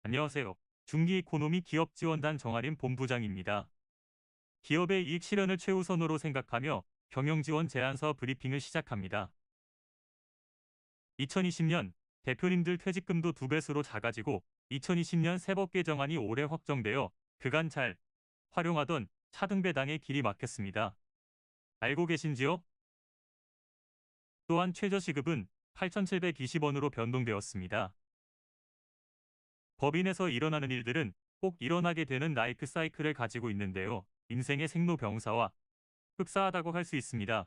안녕하세요. 중기이코노미 기업지원단 정아림 본부장입니다. 기업의 이익 실현을 최우선으로 생각하며 경영지원 제안서 브리핑을 시작합니다. 2020년 대표님들 퇴직금도 2배수로 작아지고 2020년 세법 개정안이 올해 확정되어 그간 잘 활용하던 차등 배당의 길이 막혔습니다. 알고 계신지요? 또한 최저시급은 8,720원으로 변동되었습니다. 법인에서 일어나는 일들은 꼭 일어나게 되는 라이프 사이클을 가지고 있는데요. 인생의 생로병사와 흡사하다고 할 수 있습니다.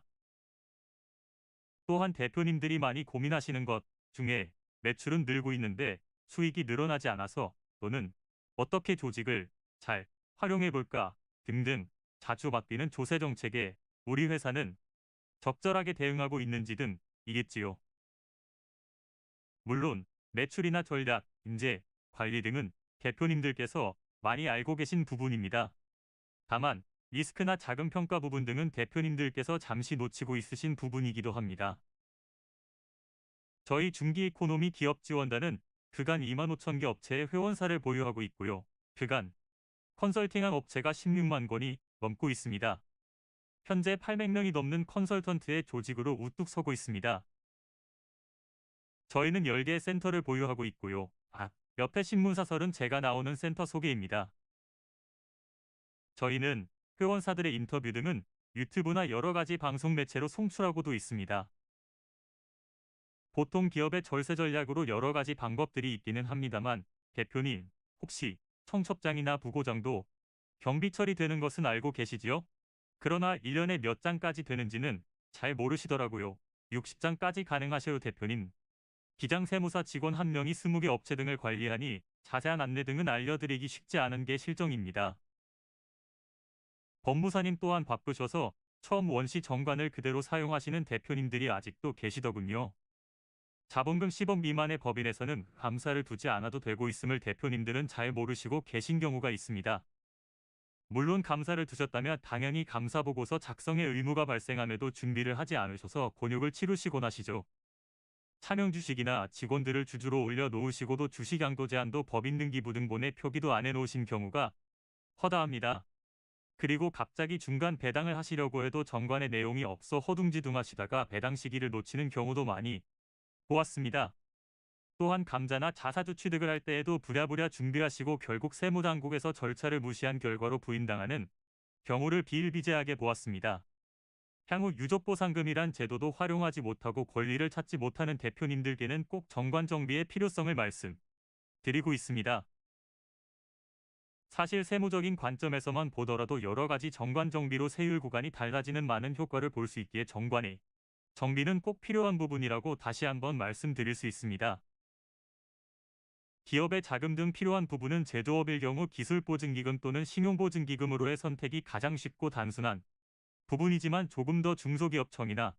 또한 대표님들이 많이 고민하시는 것 중에 매출은 늘고 있는데 수익이 늘어나지 않아서 또는 어떻게 조직을 잘 활용해 볼까 등등 자주 바뀌는 조세 정책에 우리 회사는 적절하게 대응하고 있는지 등이겠지요. 물론 매출이나 전략, 인재, 관리 등은 대표님들께서 많이 알고 계신 부분입니다. 다만 리스크나 자금 평가 부분 등은 대표님들께서 잠시 놓치고 있으신 부분이기도 합니다. 저희 중기이코노미 기업지원단은 그간 2만 5천 개 업체의 회원사를 보유하고 있고요. 그간 컨설팅한 업체가 16만 건이 넘고 있습니다. 현재 800명이 넘는 컨설턴트의 조직으로 우뚝 서고 있습니다. 저희는 10개의 센터를 보유하고 있고요. 옆에 신문사설은 제가 나오는 센터 소개입니다. 저희는 회원사들의 인터뷰 등은 유튜브나 여러 가지 방송 매체로 송출하고도 있습니다. 보통 기업의 절세 전략으로 여러 가지 방법들이 있기는 합니다만 대표님, 혹시 청첩장이나 부고장도 경비 처리되는 것은 알고 계시지요? 그러나 1년에 몇 장까지 되는지는 잘 모르시더라고요. 60장까지 가능하셔요 대표님. 기장세무사 직원 1명이 20개 업체 등을 관리하니 자세한 안내 등은 알려드리기 쉽지 않은 게 실정입니다. 법무사님 또한 바쁘셔서 처음 원시 정관을 그대로 사용하시는 대표님들이 아직도 계시더군요. 자본금 10억 미만의 법인에서는 감사를 두지 않아도 되고 있음을 대표님들은 잘 모르시고 계신 경우가 있습니다. 물론 감사를 두셨다면 당연히 감사보고서 작성의 의무가 발생함에도 준비를 하지 않으셔서 곤욕을 치르시곤 하시죠. 차명 주식이나 직원들을 주주로 올려놓으시고도 주식 양도 제한도 법인 등기부 등본에 표기도 안 해놓으신 경우가 허다합니다. 그리고 갑자기 중간 배당을 하시려고 해도 정관에 내용이 없어 허둥지둥하시다가 배당 시기를 놓치는 경우도 많이 보았습니다. 또한 감자나 자사주 취득을 할 때에도 부랴부랴 준비하시고 결국 세무당국에서 절차를 무시한 결과로 부인당하는 경우를 비일비재하게 보았습니다. 향후 유족보상금이란 제도도 활용하지 못하고 권리를 찾지 못하는 대표님들께는 꼭 정관 정비의 필요성을 말씀드리고 있습니다. 사실 세무적인 관점에서만 보더라도 여러 가지 정관 정비로 세율 구간이 달라지는 많은 효과를 볼 수 있기에 정관의 정비는 꼭 필요한 부분이라고 다시 한번 말씀드릴 수 있습니다. 기업의 자금 등 필요한 부분은 제조업일 경우 기술보증기금 또는 신용보증기금으로의 선택이 가장 쉽고 단순한 부분이지만 조금 더 중소기업청이나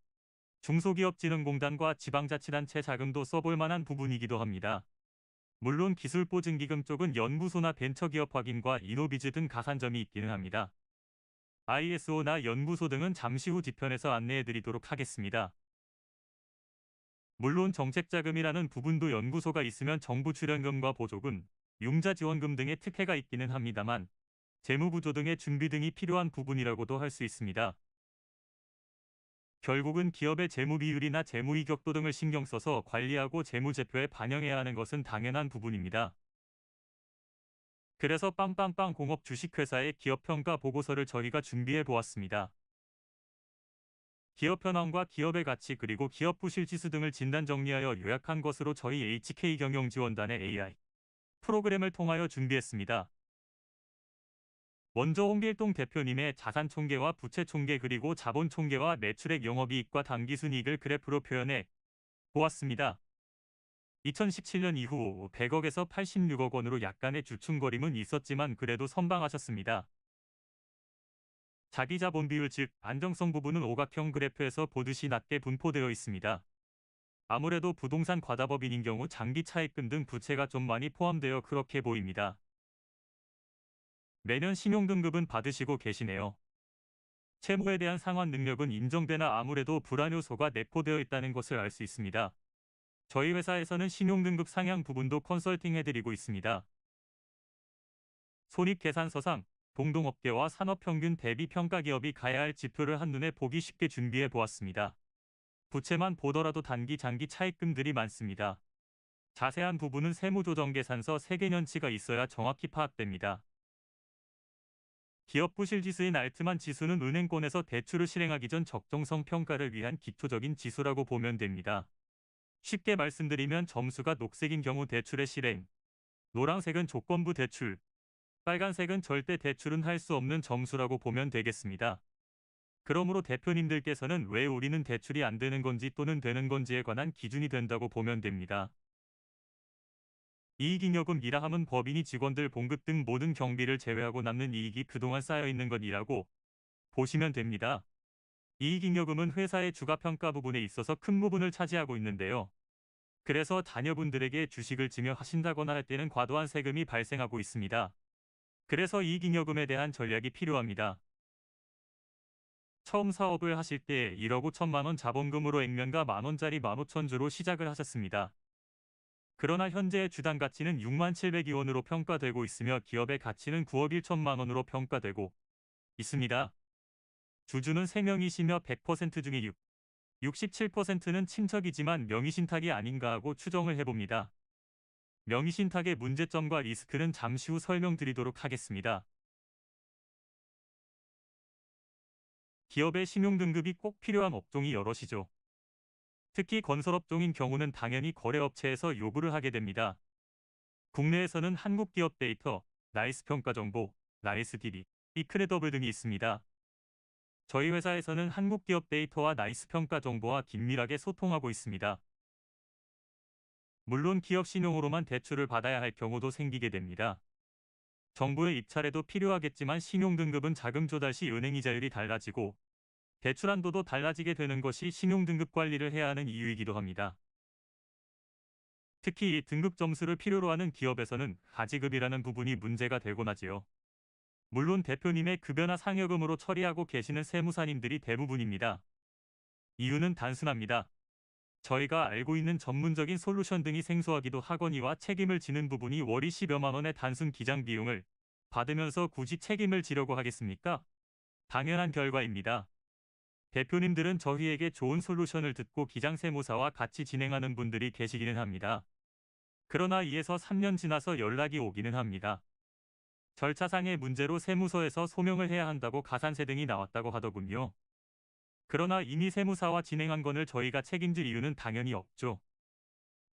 중소기업진흥공단과 지방자치단체 자금도 써볼 만한 부분이기도 합니다. 물론 기술보증기금 쪽은 연구소나 벤처기업 확인과 이노비즈 등 가산점이 있기는 합니다. ISO나 연구소 등은 잠시 후 뒤편에서 안내해드리도록 하겠습니다. 물론 정책자금이라는 부분도 연구소가 있으면 정부 출연금과 보조금, 융자지원금 등의 특혜가 있기는 합니다만 재무부조 등의 준비 등이 필요한 부분이라고도 할 수 있습니다. 결국은 기업의 재무비율이나 재무이격도 등을 신경 써서 관리하고 재무제표에 반영해야 하는 것은 당연한 부분입니다. 그래서 빵빵빵 공업 주식회사의 기업평가 보고서를 저희가 준비해 보았습니다. 기업 현황과 기업의 가치 그리고 기업 부실지수 등을 진단 정리하여 요약한 것으로 저희 HK경영지원단의 AI 프로그램을 통하여 준비했습니다. 먼저 홍길동 대표님의 자산총계와 부채총계 그리고 자본총계와 매출액 영업이익과 당기순이익을 그래프로 표현해 보았습니다. 2017년 이후 100억에서 86억 원으로 약간의 주춤거림은 있었지만 그래도 선방하셨습니다. 자기자본 비율 즉 안정성 부분은 오각형 그래프에서 보듯이 낮게 분포되어 있습니다. 아무래도 부동산 과다법인인 경우 장기 차입금 등 부채가 좀 많이 포함되어 그렇게 보입니다. 매년 신용등급은 받으시고 계시네요. 채무에 대한 상환 능력은 인정되나 아무래도 불안 요소가 내포되어 있다는 것을 알 수 있습니다. 저희 회사에서는 신용등급 상향 부분도 컨설팅 해드리고 있습니다. 손익계산서상 동동업계와 산업평균 대비 평가기업이 가야 할 지표를 한눈에 보기 쉽게 준비해 보았습니다. 부채만 보더라도 단기 장기 차익금들이 많습니다. 자세한 부분은 세무조정계산서 세계년치가 있어야 정확히 파악됩니다. 기업 부실지수인 알트만 지수는 은행권에서 대출을 실행하기 전 적정성 평가를 위한 기초적인 지수라고 보면 됩니다. 쉽게 말씀드리면 점수가 녹색인 경우 대출의 실행, 노란색은 조건부 대출, 빨간색은 절대 대출은 할 수 없는 점수라고 보면 되겠습니다. 그러므로 대표님들께서는 왜 우리는 대출이 안 되는 건지 또는 되는 건지에 관한 기준이 된다고 보면 됩니다. 이익잉여금 이라 함은 법인이 직원들 봉급 등 모든 경비를 제외하고 남는 이익이 그동안 쌓여있는 것이라고 보시면 됩니다. 이익잉여금은 회사의 주가평가 부분에 있어서 큰 부분을 차지하고 있는데요. 그래서 자녀분들에게 주식을 증여하신다거나 할 때는 과도한 세금이 발생하고 있습니다. 그래서 이익잉여금에 대한 전략이 필요합니다. 처음 사업을 하실 때 1억 5천만 원 자본금으로 액면가 만원짜리 15,000주로 시작을 하셨습니다. 그러나 현재의 주당 가치는 6만 700여 원으로 평가되고 있으며 기업의 가치는 9억 1천만 원으로 평가되고 있습니다. 주주는 3명이시며 100% 중에 67%는 친척이지만 명의신탁이 아닌가 하고 추정을 해봅니다. 명의신탁의 문제점과 리스크는 잠시 후 설명드리도록 하겠습니다. 기업의 신용등급이 꼭 필요한 업종이 여럿이죠. 특히 건설업종인 경우는 당연히 거래업체에서 요구를 하게 됩니다. 국내에서는 한국기업데이터, 나이스평가정보, 나이스DB, 이크레더블 등이 있습니다. 저희 회사에서는 한국기업데이터와 나이스평가정보와 긴밀하게 소통하고 있습니다. 물론 기업 신용으로만 대출을 받아야 할 경우도 생기게 됩니다. 정부의 입찰에도 필요하겠지만 신용등급은 자금 조달 시 은행이자율이 달라지고 대출 한도도 달라지게 되는 것이 신용등급 관리를 해야 하는 이유이기도 합니다. 특히 이 등급 점수를 필요로 하는 기업에서는 가지급이라는 부분이 문제가 되곤 하지요. 물론 대표님의 급여나 상여금으로 처리하고 계시는 세무사님들이 대부분입니다. 이유는 단순합니다. 저희가 알고 있는 전문적인 솔루션 등이 생소하기도 하거니와 책임을 지는 부분이 월 10여만 원의 단순 기장 비용을 받으면서 굳이 책임을 지려고 하겠습니까? 당연한 결과입니다. 대표님들은 저희에게 좋은 솔루션을 듣고 기장세무사와 같이 진행하는 분들이 계시기는 합니다. 그러나 2에서 3년 지나서 연락이 오기는 합니다. 절차상의 문제로 세무서에서 소명을 해야 한다고 가산세 등이 나왔다고 하더군요. 그러나 이미 세무사와 진행한 건을 저희가 책임질 이유는 당연히 없죠.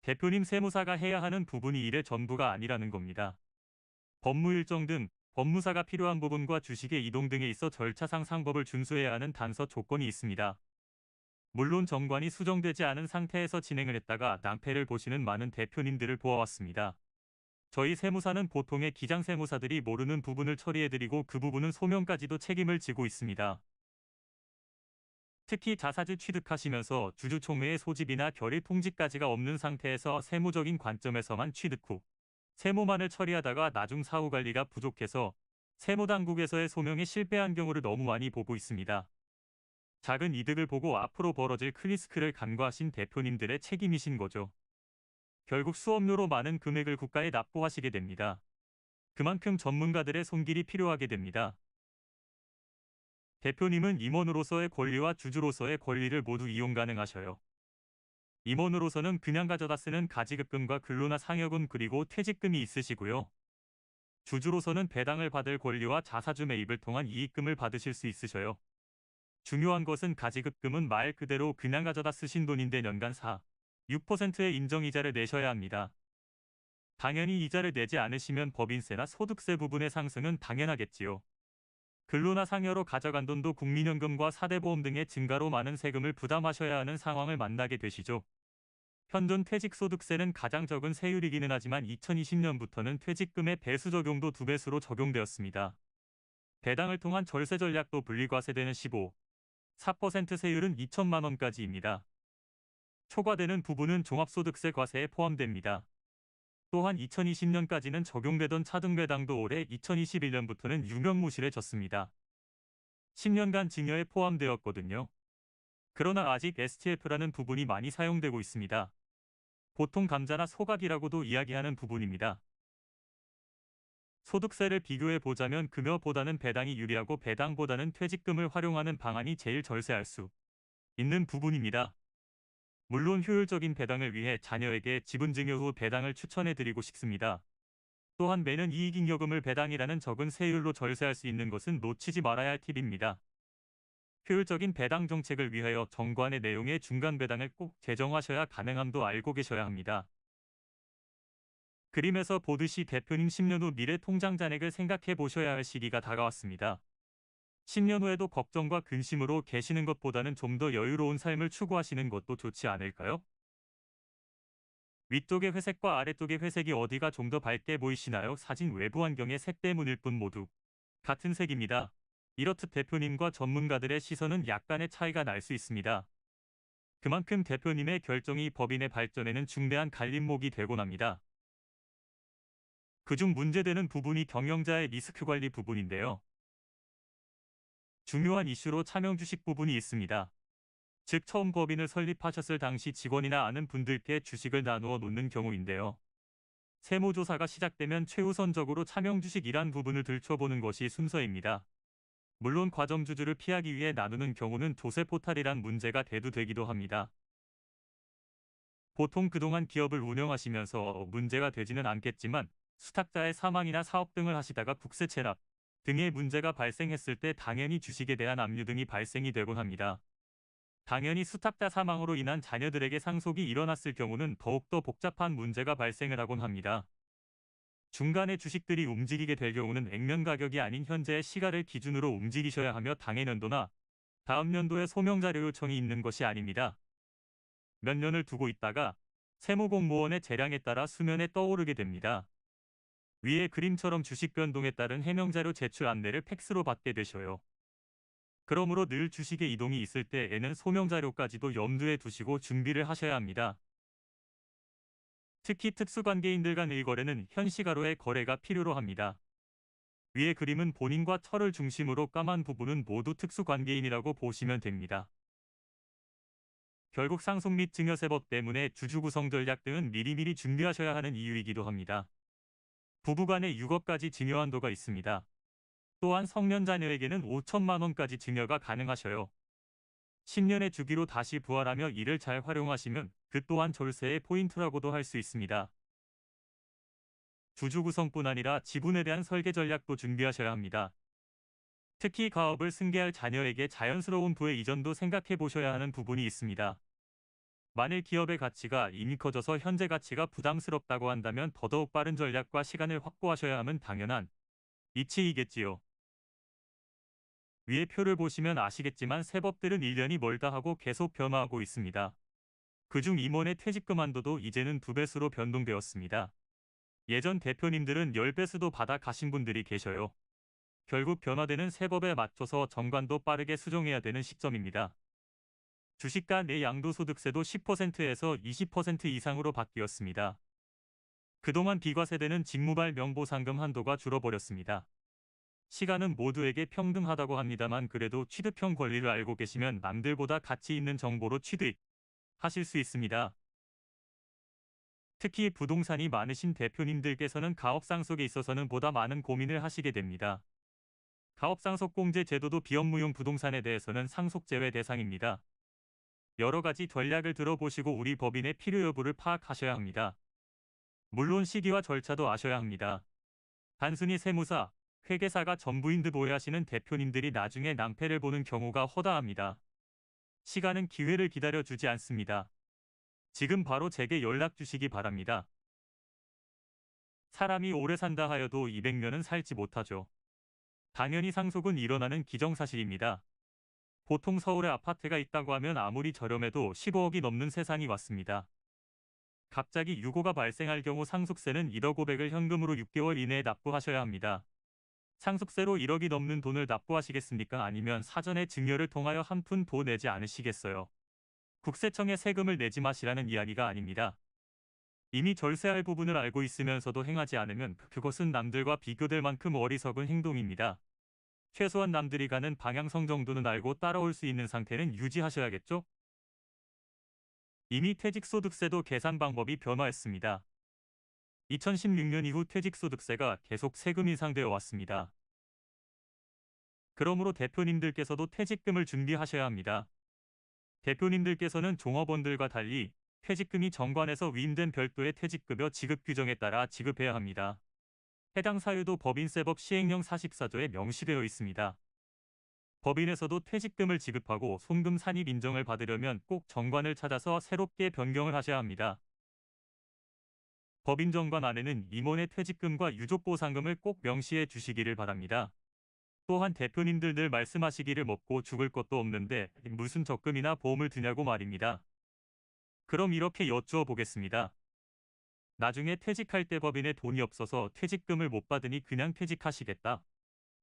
대표님 세무사가 해야 하는 부분이 일의 전부가 아니라는 겁니다. 법무 일정 등 법무사가 필요한 부분과 주식의 이동 등에 있어 절차상 상법을 준수해야 하는 단서 조건이 있습니다. 물론 정관이 수정되지 않은 상태에서 진행을 했다가 낭패를 보시는 많은 대표님들을 보아왔습니다. 저희 세무사는 보통의 기장세무사들이 모르는 부분을 처리해드리고 그 부분은 소명까지도 책임을 지고 있습니다. 특히 자사주 취득하시면서 주주총회의 소집이나 결의 통지까지가 없는 상태에서 세무적인 관점에서만 취득 후 세무만을 처리하다가 나중 사후 관리가 부족해서 세무당국에서의 소명에 실패한 경우를 너무 많이 보고 있습니다. 작은 이득을 보고 앞으로 벌어질 크리스크를 간과하신 대표님들의 책임이신 거죠. 결국 수업료로 많은 금액을 국가에 납부하시게 됩니다. 그만큼 전문가들의 손길이 필요하게 됩니다. 대표님은 임원으로서의 권리와 주주로서의 권리를 모두 이용 가능하셔요. 임원으로서는 그냥 가져다 쓰는 가지급금과 근로나 상여금 그리고 퇴직금이 있으시고요. 주주로서는 배당을 받을 권리와 자사주 매입을 통한 이익금을 받으실 수 있으셔요. 중요한 것은 가지급금은 말 그대로 그냥 가져다 쓰신 돈인데 연간 6%의 인정이자를 내셔야 합니다. 당연히 이자를 내지 않으시면 법인세나 소득세 부분의 상승은 당연하겠지요. 근로나 상여로 가져간 돈도 국민연금과 사대보험 등의 증가로 많은 세금을 부담하셔야 하는 상황을 만나게 되시죠. 현존 퇴직소득세는 가장 적은 세율이기는 하지만 2020년부터는 퇴직금의 배수 적용도 2배수로 적용되었습니다. 배당을 통한 절세 전략도 분리과세되는 4% 세율은 2천만 원까지입니다. 초과되는 부분은 종합소득세 과세에 포함됩니다. 또한 2020년까지는 적용되던 차등배당도 올해 2021년부터는 유명무실해졌습니다. 10년간 증여에 포함되었거든요. 그러나 아직 STF라는 부분이 많이 사용되고 있습니다. 보통 감자나 소각이라고도 이야기하는 부분입니다. 소득세를 비교해 보자면 급여보다는 배당이 유리하고 배당보다는 퇴직금을 활용하는 방안이 제일 절세할 수 있는 부분입니다. 물론 효율적인 배당을 위해 자녀에게 지분 증여 후 배당을 추천해 드리고 싶습니다. 또한 매년 이익잉여금을 배당이라는 적은 세율로 절세할 수 있는 것은 놓치지 말아야 할 팁입니다. 효율적인 배당 정책을 위하여 정관의 내용의 중간 배당을 꼭 제정하셔야 가능함도 알고 계셔야 합니다. 그림에서 보듯이 대표님 10년 후 미래 통장 잔액을 생각해 보셔야 할 시기가 다가왔습니다. 10년 후에도 걱정과 근심으로 계시는 것보다는 좀 더 여유로운 삶을 추구하시는 것도 좋지 않을까요? 위쪽의 회색과 아래쪽의 회색이 어디가 좀 더 밝게 보이시나요? 사진 외부 환경의 색 때문일 뿐 모두 같은 색입니다. 이렇듯 대표님과 전문가들의 시선은 약간의 차이가 날 수 있습니다. 그만큼 대표님의 결정이 법인의 발전에는 중대한 갈림목이 되곤 합니다. 그중 문제되는 부분이 경영자의 리스크 관리 부분인데요. 중요한 이슈로 차명주식 부분이 있습니다. 즉 처음 법인을 설립하셨을 당시 직원이나 아는 분들께 주식을 나누어 놓는 경우인데요. 세무조사가 시작되면 최우선적으로 차명주식이란 부분을 들춰보는 것이 순서입니다. 물론 과점주주를 피하기 위해 나누는 경우는 조세포탈이란 문제가 대두되기도 합니다. 보통 그동안 기업을 운영하시면서 문제가 되지는 않겠지만 수탁자의 사망이나 사업 등을 하시다가 국세 체납 등의 문제가 발생했을 때 당연히 주식에 대한 압류 등이 발생이 되곤 합니다. 당연히 수탁자 사망으로 인한 자녀들에게 상속이 일어났을 경우는 더욱더 복잡한 문제가 발생을 하곤 합니다. 중간에 주식들이 움직이게 될 경우는 액면 가격이 아닌 현재의 시가를 기준으로 움직이셔야 하며 당해년도나 다음 년도에 소명자료 요청이 있는 것이 아닙니다. 몇 년을 두고 있다가 세무공무원의 재량에 따라 수면에 떠오르게 됩니다. 위의 그림처럼 주식 변동에 따른 해명자료 제출 안내를 팩스로 받게 되셔요. 그러므로 늘 주식의 이동이 있을 때에는 소명자료까지도 염두에 두시고 준비를 하셔야 합니다. 특히 특수관계인들 간 일거래는 현시가로의 거래가 필요로 합니다. 위의 그림은 본인과 철을 중심으로 까만 부분은 모두 특수관계인이라고 보시면 됩니다. 결국 상속 및 증여세법 때문에 주주구성 전략 등은 미리미리 준비하셔야 하는 이유이기도 합니다. 부부간에 6억까지 증여 한도가 있습니다. 또한 성년 자녀에게는 5천만 원까지 증여가 가능하셔요. 10년의 주기로 다시 부활하며 이를 잘 활용하시면 그 또한 절세의 포인트라고도 할 수 있습니다. 주주 구성뿐 아니라 지분에 대한 설계 전략도 준비하셔야 합니다. 특히 가업을 승계할 자녀에게 자연스러운 부의 이전도 생각해 보셔야 하는 부분이 있습니다. 만일 기업의 가치가 이미 커져서 현재 가치가 부담스럽다고 한다면 더더욱 빠른 전략과 시간을 확보하셔야 함은 당연한 이치이겠지요. 위의 표를 보시면 아시겠지만 세법들은 1년이 멀다 하고 계속 변화하고 있습니다. 그중 임원의 퇴직금 한도도 이제는 2배수로 변동되었습니다. 예전 대표님들은 10배수도 받아 가신 분들이 계셔요. 결국 변화되는 세법에 맞춰서 정관도 빠르게 수정해야 되는 시점입니다. 주식가 내 양도소득세도 10%에서 20% 이상으로 바뀌었습니다. 그동안 비과세되는 직무발 명보상금 한도가 줄어버렸습니다. 시간은 모두에게 평등하다고 합니다만 그래도 취득형 권리를 알고 계시면 남들보다 가치 있는 정보로 취득하실 수 있습니다. 특히 부동산이 많으신 대표님들께서는 가업상속에 있어서는 보다 많은 고민을 하시게 됩니다. 가업상속공제 제도도 비업무용 부동산에 대해서는 상속제외 대상입니다. 여러 가지 전략을 들어보시고 우리 법인의 필요 여부를 파악하셔야 합니다. 물론 시기와 절차도 아셔야 합니다. 단순히 세무사, 회계사가 전부인 듯 오해하시는 대표님들이 나중에 낭패를 보는 경우가 허다합니다. 시간은 기회를 기다려주지 않습니다. 지금 바로 제게 연락 주시기 바랍니다. 사람이 오래 산다 하여도 200년은 살지 못하죠. 당연히 상속은 일어나는 기정사실입니다. 보통 서울에 아파트가 있다고 하면 아무리 저렴해도 15억이 넘는 세상이 왔습니다. 갑자기 유고가 발생할 경우 상속세는 1억 500을 현금으로 6개월 이내에 납부하셔야 합니다. 상속세로 1억이 넘는 돈을 납부하시겠습니까? 아니면 사전에 증여를 통하여 한 푼 도 내지 않으시겠어요? 국세청에 세금을 내지 마시라는 이야기가 아닙니다. 이미 절세할 부분을 알고 있으면서도 행하지 않으면 그것은 남들과 비교될 만큼 어리석은 행동입니다. 최소한 남들이 가는 방향성 정도는 알고 따라올 수 있는 상태는 유지하셔야겠죠? 이미 퇴직소득세도 계산 방법이 변화했습니다. 2016년 이후 퇴직소득세가 계속 세금 인상되어 왔습니다. 그러므로 대표님들께서도 퇴직금을 준비하셔야 합니다. 대표님들께서는 종업원들과 달리 퇴직금이 정관에서 위임된 별도의 퇴직급여 지급 규정에 따라 지급해야 합니다. 해당 사유도 법인세법 시행령 44조에 명시되어 있습니다. 법인에서도 퇴직금을 지급하고 손금 산입 인정을 받으려면 꼭 정관을 찾아서 새롭게 변경을 하셔야 합니다. 법인 정관 안에는 임원의 퇴직금과 유족보상금을 꼭 명시해 주시기를 바랍니다. 또한 대표님들 늘 말씀하시기를 먹고 죽을 것도 없는데 무슨 적금이나 보험을 드냐고 말입니다. 그럼 이렇게 여쭈어 보겠습니다. 나중에 퇴직할 때 법인에 돈이 없어서 퇴직금을 못 받으니 그냥 퇴직하시겠다.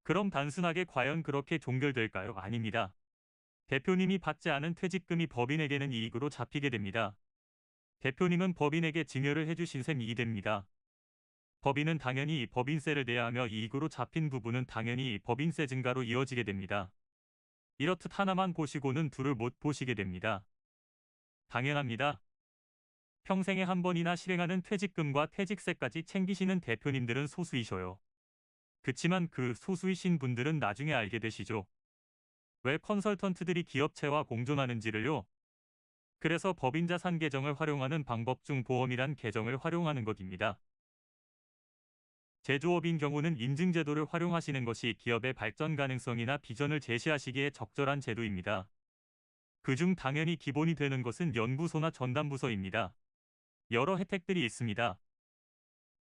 그럼 단순하게 과연 그렇게 종결될까요? 아닙니다. 대표님이 받지 않은 퇴직금이 법인에게는 이익으로 잡히게 됩니다. 대표님은 법인에게 증여를 해주신 셈이 됩니다. 법인은 당연히 법인세를 내야 하며 이익으로 잡힌 부분은 당연히 법인세 증가로 이어지게 됩니다. 이렇듯 하나만 보시고는 둘을 못 보시게 됩니다. 당연합니다. 평생에 한 번이나 실행하는 퇴직금과 퇴직세까지 챙기시는 대표님들은 소수이셔요. 그치만 그 소수이신 분들은 나중에 알게 되시죠. 왜 컨설턴트들이 기업체와 공존하는지를요. 그래서 법인자산 계정을 활용하는 방법 중 보험이란 계정을 활용하는 것입니다. 제조업인 경우는 인증제도를 활용하시는 것이 기업의 발전 가능성이나 비전을 제시하시기에 적절한 제도입니다. 그중 당연히 기본이 되는 것은 연구소나 전담부서입니다. 여러 혜택들이 있습니다.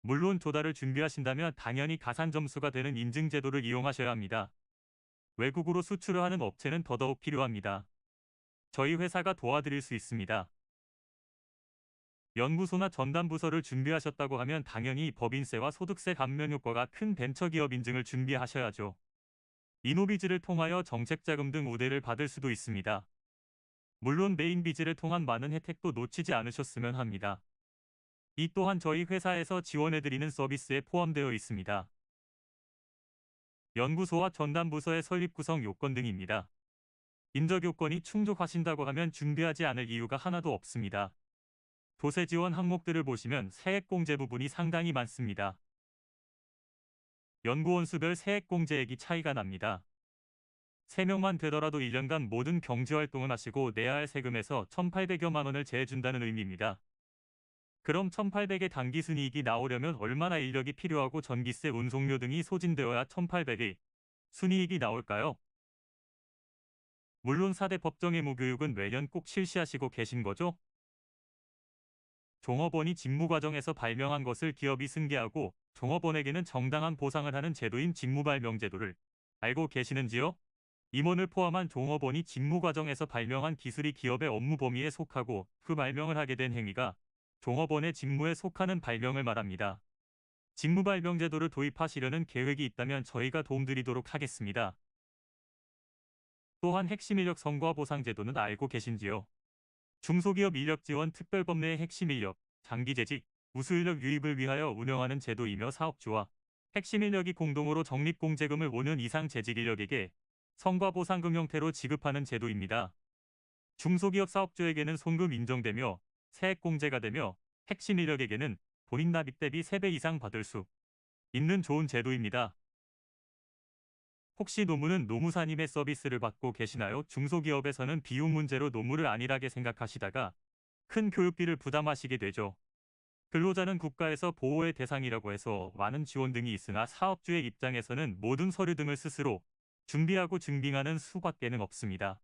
물론 조달을 준비하신다면 당연히 가산 점수가 되는 인증제도를 이용하셔야 합니다. 외국으로 수출을 하는 업체는 더더욱 필요합니다. 저희 회사가 도와드릴 수 있습니다. 연구소나 전담부서를 준비하셨다고 하면 당연히 법인세와 소득세 감면 효과가 큰 벤처기업 인증을 준비하셔야죠. 이노비즈를 통하여 정책자금 등 우대를 받을 수도 있습니다. 물론 메인비즈를 통한 많은 혜택도 놓치지 않으셨으면 합니다. 이 또한 저희 회사에서 지원해드리는 서비스에 포함되어 있습니다. 연구소와 전담부서의 설립 구성 요건 등입니다. 인적 요건이 충족하신다고 하면 준비하지 않을 이유가 하나도 없습니다. 도세 지원 항목들을 보시면 세액공제 부분이 상당히 많습니다. 연구원 수별 세액공제액이 차이가 납니다. 3명만 되더라도 1년간 모든 경제활동을 하시고 내야 할 세금에서 1,800여만 원을 제해준다는 의미입니다. 그럼 1,800의 당기순이익이 나오려면 얼마나 인력이 필요하고 전기세, 운송료 등이 소진되어야 1,800의 순이익이 나올까요? 물론 4대 법정의무 교육은 매년 꼭 실시하시고 계신 거죠? 종업원이 직무과정에서 발명한 것을 기업이 승계하고 종업원에게는 정당한 보상을 하는 제도인 직무발명제도를 알고 계시는지요? 임원을 포함한 종업원이 직무과정에서 발명한 기술이 기업의 업무 범위에 속하고 그 발명을 하게 된 행위가 종업원의 직무에 속하는 발명을 말합니다. 직무발명제도를 도입하시려는 계획이 있다면 저희가 도움드리도록 하겠습니다. 또한 핵심인력 성과보상제도는 알고 계신지요? 중소기업 인력지원 특별법 내의 핵심인력, 장기재직, 우수인력 유입을 위하여 운영하는 제도이며 사업주와 핵심인력이 공동으로 적립공제금을 5년 이상 재직인력에게 성과보상금 형태로 지급하는 제도입니다. 중소기업 사업주에게는 손금 인정되며 세액공제가 되며 핵심인력에게는 본인 납입 대비 3배 이상 받을 수 있는 좋은 제도입니다. 혹시 노무는 노무사님의 서비스를 받고 계시나요? 중소기업에서는 비용 문제로 노무를 안일하게 생각하시다가 큰 교육비를 부담하시게 되죠. 근로자는 국가에서 보호의 대상이라고 해서 많은 지원 등이 있으나 사업주의 입장에서는 모든 서류 등을 스스로 준비하고 증빙하는 수밖에는 없습니다.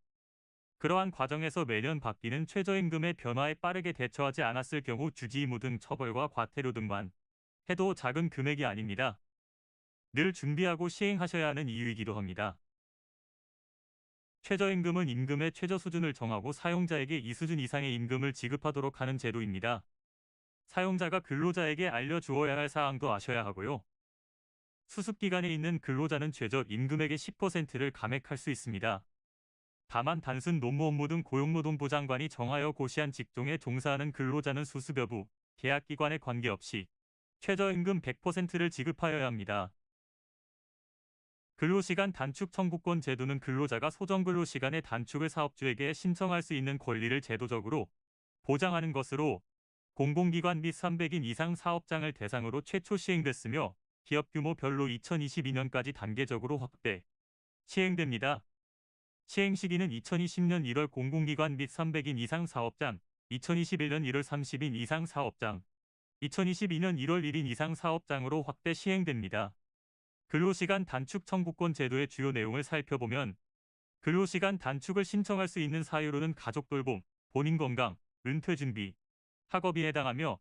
그러한 과정에서 매년 바뀌는 최저임금의 변화에 빠르게 대처하지 않았을 경우 주지의무 등 처벌과 과태료 등만 해도 작은 금액이 아닙니다. 늘 준비하고 시행하셔야 하는 이유이기도 합니다. 최저임금은 임금의 최저 수준을 정하고 사용자에게 이 수준 이상의 임금을 지급하도록 하는 제도입니다. 사용자가 근로자에게 알려주어야 할 사항도 아셔야 하고요. 수습기간에 있는 근로자는 최저 임금액의 10%를 감액할 수 있습니다. 다만 단순 노무 업무 등 고용노동부장관이 정하여 고시한 직종에 종사하는 근로자는 수습 여부, 계약기관에 관계없이 최저임금 100%를 지급하여야 합니다. 근로시간 단축 청구권 제도는 근로자가 소정근로시간의 단축을 사업주에게 신청할 수 있는 권리를 제도적으로 보장하는 것으로 공공기관 및 300인 이상 사업장을 대상으로 최초 시행됐으며 기업 규모별로 2022년까지 단계적으로 확대, 시행됩니다. 시행 시기는 2020년 1월 공공기관 및 300인 이상 사업장, 2021년 1월 30인 이상 사업장, 2022년 1월 1인 이상 사업장으로 확대 시행됩니다. 근로시간 단축 청구권 제도의 주요 내용을 살펴보면 근로시간 단축을 신청할 수 있는 사유로는 가족돌봄, 본인 건강, 은퇴 준비, 학업이 해당하며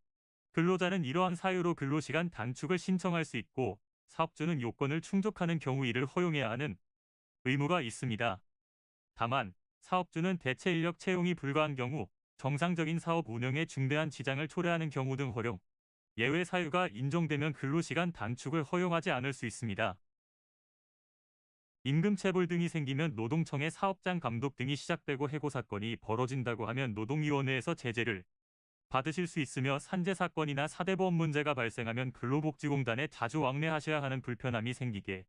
근로자는 이러한 사유로 근로시간 단축을 신청할 수 있고 사업주는 요건을 충족하는 경우 이를 허용해야 하는 의무가 있습니다. 다만 사업주는 대체 인력 채용이 불가한 경우, 정상적인 사업 운영에 중대한 지장을 초래하는 경우 등 허용, 예외 사유가 인정되면 근로시간 단축을 허용하지 않을 수 있습니다. 임금체불 등이 생기면 노동청의 사업장 감독 등이 시작되고 해고 사건이 벌어진다고 하면 노동위원회에서 제재를 받으실 수 있으며 산재 사건이나 사대보험 문제가 발생하면 근로복지공단에 자주 왕래하셔야 하는 불편함이 생기게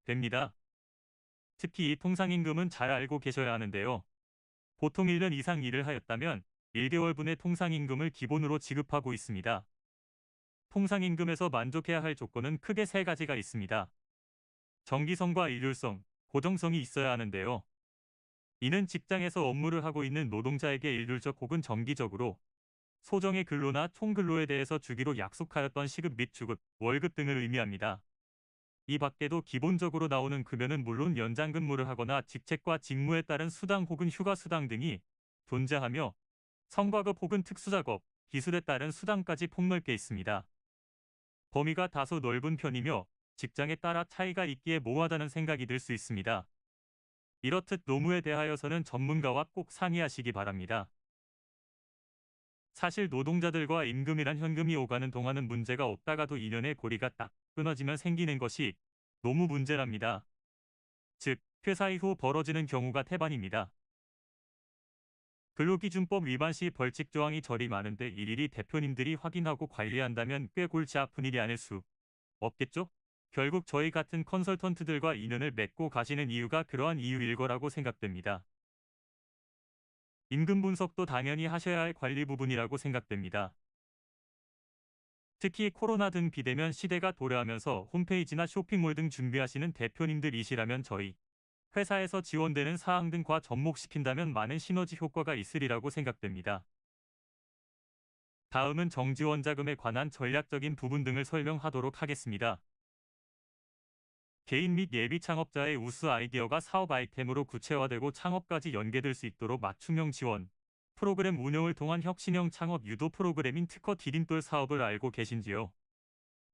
됩니다. 특히 이 통상임금은 잘 알고 계셔야 하는데요. 보통 1년 이상 일을 하였다면 1개월분의 통상임금을 기본으로 지급하고 있습니다. 통상임금에서 만족해야 할 조건은 크게 3가지가 있습니다. 정기성과 일률성, 고정성이 있어야 하는데요. 이는 직장에서 업무를 하고 있는 노동자에게 일률적 혹은 정기적으로 소정의 근로나 총근로에 대해서 주기로 약속하였던 시급 및 주급, 월급 등을 의미합니다. 이 밖에도 기본적으로 나오는 급여는 물론 연장 근무를 하거나 직책과 직무에 따른 수당 혹은 휴가 수당 등이 존재하며 성과급 혹은 특수작업, 기술에 따른 수당까지 폭넓게 있습니다. 범위가 다소 넓은 편이며 직장에 따라 차이가 있기에 모호하다는 생각이 들 수 있습니다. 이렇듯 노무에 대하여서는 전문가와 꼭 상의하시기 바랍니다. 사실 노동자들과 임금이란 현금이 오가는 동안은 문제가 없다가도 인연의 고리가 딱 끊어지면 생기는 것이 노무 문제랍니다. 즉, 퇴사 이후 벌어지는 경우가 태반입니다. 근로기준법 위반 시 벌칙 조항이 저리 많은데 일일이 대표님들이 확인하고 관리한다면 꽤 골치 아픈 일이 아닐 수 없겠죠? 결국 저희 같은 컨설턴트들과 인연을 맺고 가시는 이유가 그러한 이유일 거라고 생각됩니다. 임금 분석도 당연히 하셔야 할 관리 부분이라고 생각됩니다. 특히 코로나 등 비대면 시대가 도래하면서 홈페이지나 쇼핑몰 등 준비하시는 대표님들이시라면 저희 회사에서 지원되는 사항 등과 접목시킨다면 많은 시너지 효과가 있으리라고 생각됩니다. 다음은 정지원 자금에 관한 전략적인 부분 등을 설명하도록 하겠습니다. 개인 및 예비 창업자의 우수 아이디어가 사업 아이템으로 구체화되고 창업까지 연계될 수 있도록 맞춤형 지원 프로그램 운영을 통한 혁신형 창업 유도 프로그램인 특허 디딤돌 사업을 알고 계신지요?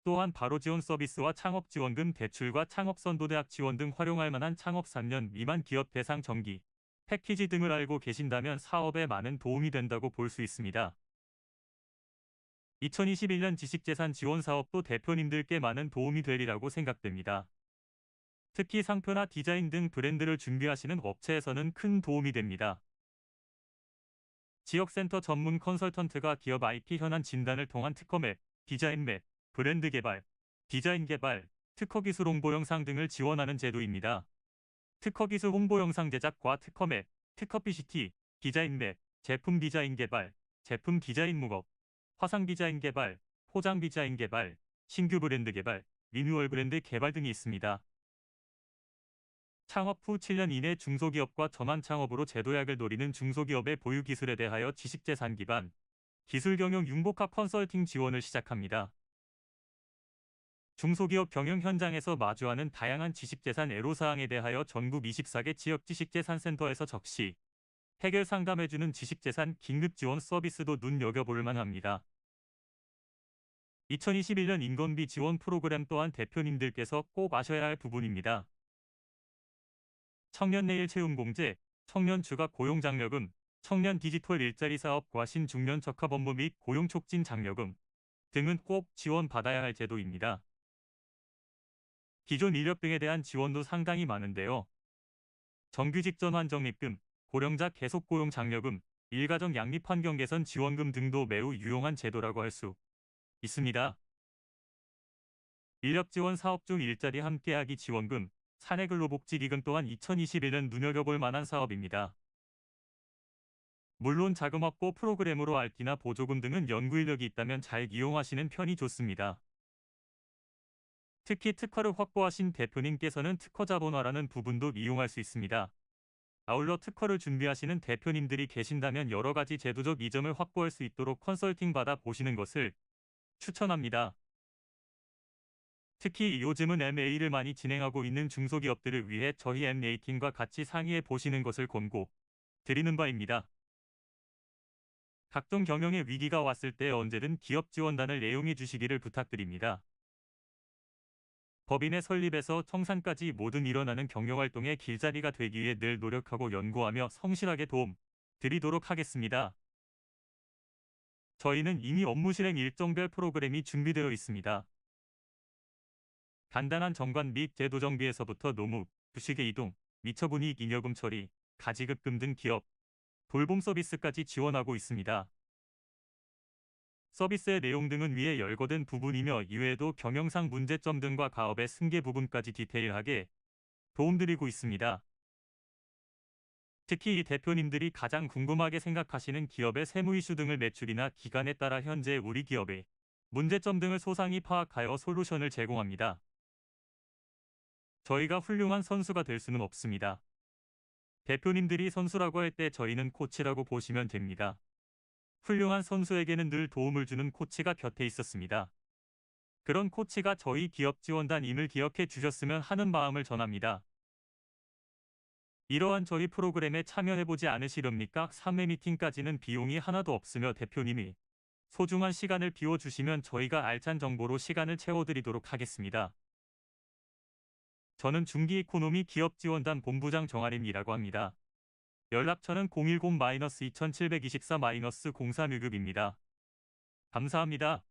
또한 바로 지원 서비스와 창업 지원금 대출과 창업 선도대학 지원 등 활용할 만한 창업 3년 미만 기업 대상 정기 패키지 등을 알고 계신다면 사업에 많은 도움이 된다고 볼 수 있습니다. 2021년 지식재산 지원 사업도 대표님들께 많은 도움이 되리라고 생각됩니다. 특히 상표나 디자인 등 브랜드를 준비하시는 업체에서는 큰 도움이 됩니다. 지역센터 전문 컨설턴트가 기업 IP 현안 진단을 통한 특허 맵, 디자인 맵, 브랜드 개발, 디자인 개발, 특허 기술 홍보 영상 등을 지원하는 제도입니다. 특허 기술 홍보 영상 제작과 특허 맵, 특허 PCT, 디자인 맵, 제품 디자인 개발, 제품 디자인 무업, 화상 디자인 개발, 포장 디자인 개발, 신규 브랜드 개발, 리뉴얼 브랜드 개발 등이 있습니다. 창업 후 7년 이내 중소기업과 전환 창업으로 제도약을 노리는 중소기업의 보유 기술에 대하여 지식재산 기반 기술경영 융복합 컨설팅 지원을 시작합니다. 중소기업 경영 현장에서 마주하는 다양한 지식재산 애로사항에 대하여 전국 24개 지역 지식재산센터에서 적시 해결 상담해주는 지식재산 긴급지원 서비스도 눈여겨볼 만합니다. 2021년 인건비 지원 프로그램 또한 대표님들께서 꼭 아셔야 할 부분입니다. 청년 내일 채용공제, 청년 주각 고용장려금, 청년 디지털 일자리 사업과 신중년 적합 업무 및 고용 촉진 장려금 등은 꼭 지원받아야 할 제도입니다. 기존 인력 등에 대한 지원도 상당히 많은데요. 정규직 전환 적립금, 고령자 계속 고용 장려금, 일가정 양립 환경 개선 지원금 등도 매우 유용한 제도라고 할 수 있습니다. 인력 지원 사업 중 일자리 함께하기 지원금, 사내근로복지기금 또한 2021년 눈여겨볼 만한 사업입니다. 물론 자금 확보 프로그램으로 RT나 보조금 등은 연구 인력이 있다면 잘 이용하시는 편이 좋습니다. 특히 특허를 확보하신 대표님께서는 특허 자본화라는 부분도 이용할 수 있습니다. 아울러 특허를 준비하시는 대표님들이 계신다면 여러 가지 제도적 이점을 확보할 수 있도록 컨설팅 받아 보시는 것을 추천합니다. 특히 요즘은 M&A를 많이 진행하고 있는 중소기업들을 위해 저희 M&A팀과 같이 상의해 보시는 것을 권고 드리는 바입니다. 각종 경영의 위기가 왔을 때 언제든 기업 지원단을 애용해 주시기를 부탁드립니다. 법인의 설립에서 청산까지 모든 일어나는 경영활동의 길자리가 되기 위해 늘 노력하고 연구하며 성실하게 도움 드리도록 하겠습니다. 저희는 이미 업무 실행 일정별 프로그램이 준비되어 있습니다. 간단한 정관 및 제도 정비에서부터 노무, 부식의 이동, 미처분이익 잉여금 처리, 가지급금 등 기업 돌봄 서비스까지 지원하고 있습니다. 서비스의 내용 등은 위에 열거된 부분이며 이외에도 경영상 문제점 등과 가업의 승계 부분까지 디테일하게 도움드리고 있습니다. 특히 이 대표님들이 가장 궁금하게 생각하시는 기업의 세무 이슈 등을 매출이나 기간에 따라 현재 우리 기업의 문제점 등을 소상히 파악하여 솔루션을 제공합니다. 저희가 훌륭한 선수가 될 수는 없습니다. 대표님들이 선수라고 할 때 저희는 코치라고 보시면 됩니다. 훌륭한 선수에게는 늘 도움을 주는 코치가 곁에 있었습니다. 그런 코치가 저희 기업 지원단임을 기억해 주셨으면 하는 마음을 전합니다. 이러한 저희 프로그램에 참여해보지 않으시렵니까? 3회 미팅까지는 비용이 하나도 없으며 대표님이 소중한 시간을 비워주시면 저희가 알찬 정보로 시간을 채워드리도록 하겠습니다. 저는 중기이코노미 기업지원단 본부장 정아림이라고 합니다. 연락처는 010-2724-03유급입니다. 감사합니다.